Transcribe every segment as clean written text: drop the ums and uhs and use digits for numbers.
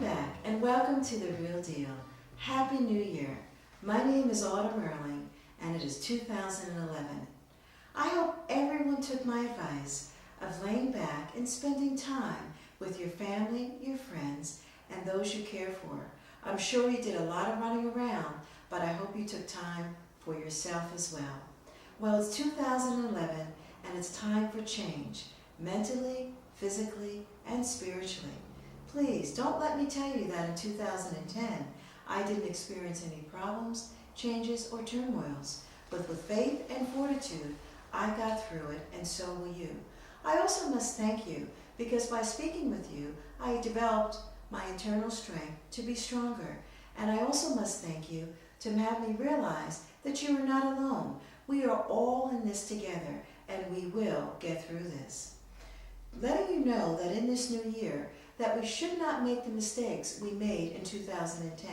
Welcome back and welcome to The Real Deal. Happy New Year. My name is Autumn Erling and it is 2011. I hope everyone took my advice of laying back and spending time with your family, your friends, and those you care for. I'm sure you did a lot of running around, but I hope you took time for yourself as well. Well, it's 2011 and it's time for change, mentally, physically, and spiritually. Please don't let me tell you that in 2010 I didn't experience any problems, changes, or turmoils. But with faith and fortitude, I got through it, and so will you. I also must thank you because by speaking with you, I developed my internal strength to be stronger. And I also must thank you to have me realize that you are not alone. We are all in this together, and we will get through this. Letting you know that in this new year, that we should not make the mistakes we made in 2010.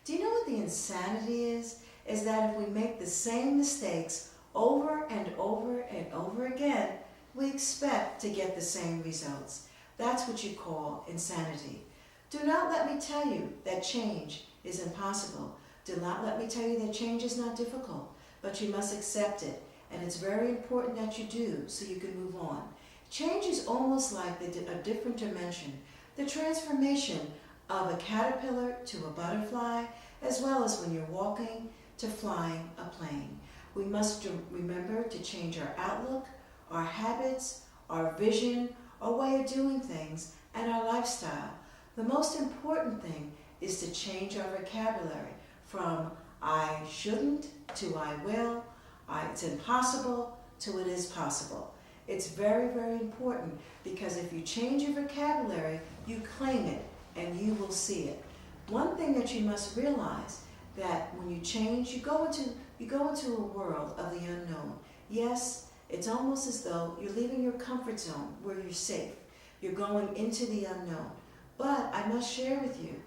Do you know what the insanity is? Is that if we make the same mistakes over and over and over again, we expect to get the same results. That's what you call insanity. Do not let me tell you that change is impossible. Do not let me tell you that change is not difficult, but you must accept it. And it's very important that you do so you can move on. Change is almost like a different dimension. The transformation of a caterpillar to a butterfly, as well as when you're walking to flying a plane. We must remember to change our outlook, our habits, our vision, our way of doing things, and our lifestyle. The most important thing is to change our vocabulary from I shouldn't to I will, it's impossible to it is possible. It's very, very important because if you change your vocabulary, you claim it and you will see it. One thing that you must realize that when you change, you go into a world of the unknown. Yes, it's almost as though you're leaving your comfort zone where you're safe. You're going into the unknown. But I must share with you,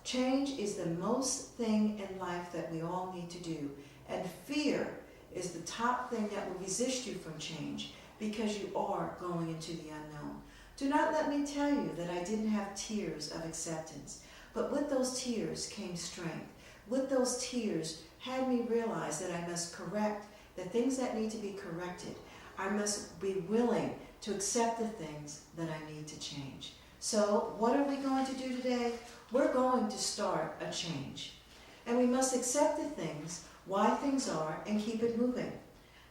change is the most thing in life that we all need to do. And fear is the top thing that will resist you from change, because you are going into the unknown. Do not let me tell you that I didn't have tears of acceptance, but with those tears came strength. With those tears had me realize that I must correct the things that need to be corrected. I must be willing to accept the things that I need to change. So what are we going to do today? We're going to start a change. And we must accept the things, why things are, and keep it moving.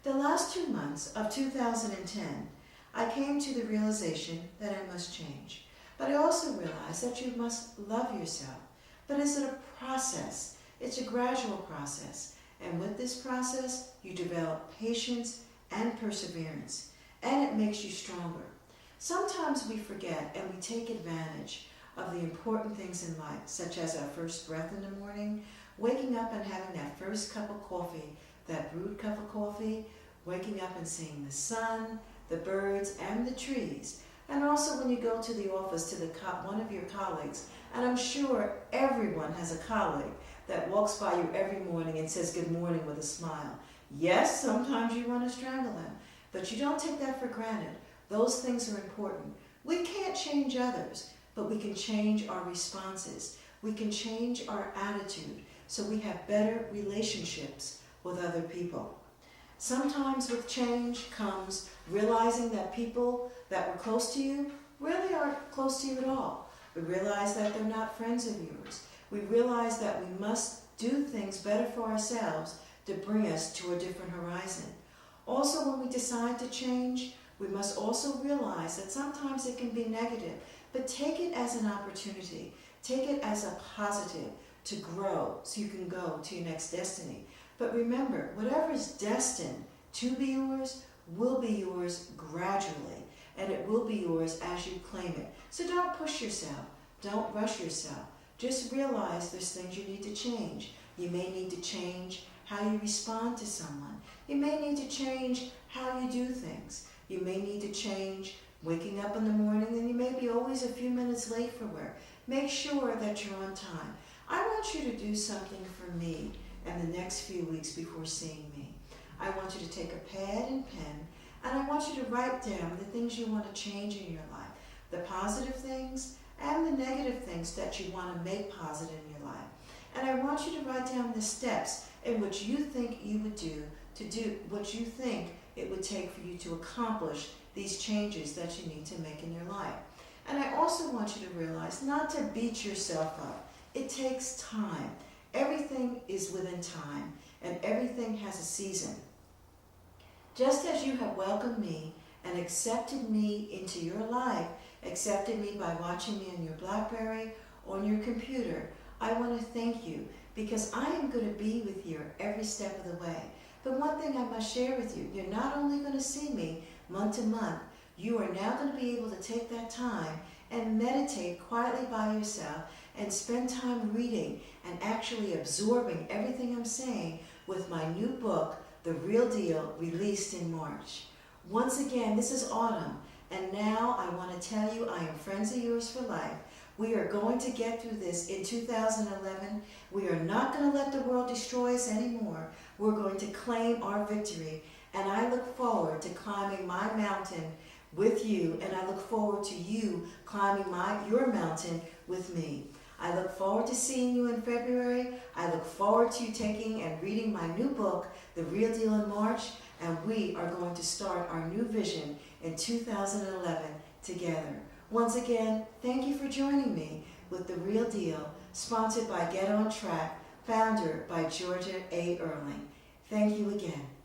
The last 2 months of 2010, I came to the realization that I must change. But I also realized that you must love yourself. But it's a process. It's a gradual process. And with this process, you develop patience and perseverance. And it makes you stronger. Sometimes we forget and we take advantage of the important things in life, such as our first breath in the morning, waking up and having that first cup of coffee, that brewed cup of coffee, waking up and seeing the sun, the birds, and the trees. And also when you go to the office to one of your colleagues, and I'm sure everyone has a colleague that walks by you every morning and says good morning with a smile. Yes, sometimes you want to strangle them, but you don't take that for granted. Those things are important. We can't change others, but we can change our responses. We can change our attitude so we have better relationships with other people. Sometimes with change comes realizing that people that were close to you really aren't close to you at all. We realize that they're not friends of yours. We realize that we must do things better for ourselves to bring us to a different horizon. Also, when we decide to change, we must also realize that sometimes it can be negative, but take it as an opportunity. Take it as a positive to grow so you can go to your next destiny. But remember, whatever is destined to be yours will be yours gradually, and it will be yours as you claim it. So don't push yourself. Don't rush yourself. Just realize there's things you need to change. You may need to change how you respond to someone. You may need to change how you do things. You may need to change waking up in the morning, and you may be always a few minutes late for work. Make sure that you're on time. I want you to do something for me in the next few weeks before seeing me. I want you to take a pad and pen, and I want you to write down the things you want to change in your life, the positive things and the negative things that you want to make positive in your life. And I want you to write down the steps in which you think you would do to do what you think it would take for you to accomplish these changes that you need to make in your life. And I also want you to realize not to beat yourself up. It takes time. Everything is within time, and everything has a season. Just as you have welcomed me and accepted me into your life, accepted me by watching me on your BlackBerry, on your computer, I want to thank you because I am going to be with you every step of the way. But one thing I must share with you, you're not only going to see me month to month, you are now going to be able to take that time and meditate quietly by yourself and spend time reading and actually absorbing everything I'm saying with my new book, The Real Deal, released in March. Once again, this is Autumn, and now I want to tell you I am friends of yours for life. We are going to get through this in 2011. We are not going to let the world destroy us anymore. We're going to claim our victory, and I look forward to climbing my mountain with you, and I look forward to you climbing your mountain with me. I look forward to seeing you in February. I look forward to you taking and reading my new book, The Real Deal, in March, and we are going to start our new vision in 2011 together. Once again, thank you for joining me with The Real Deal, sponsored by Get On Track, founder by Georgia A. Erling. Thank you again.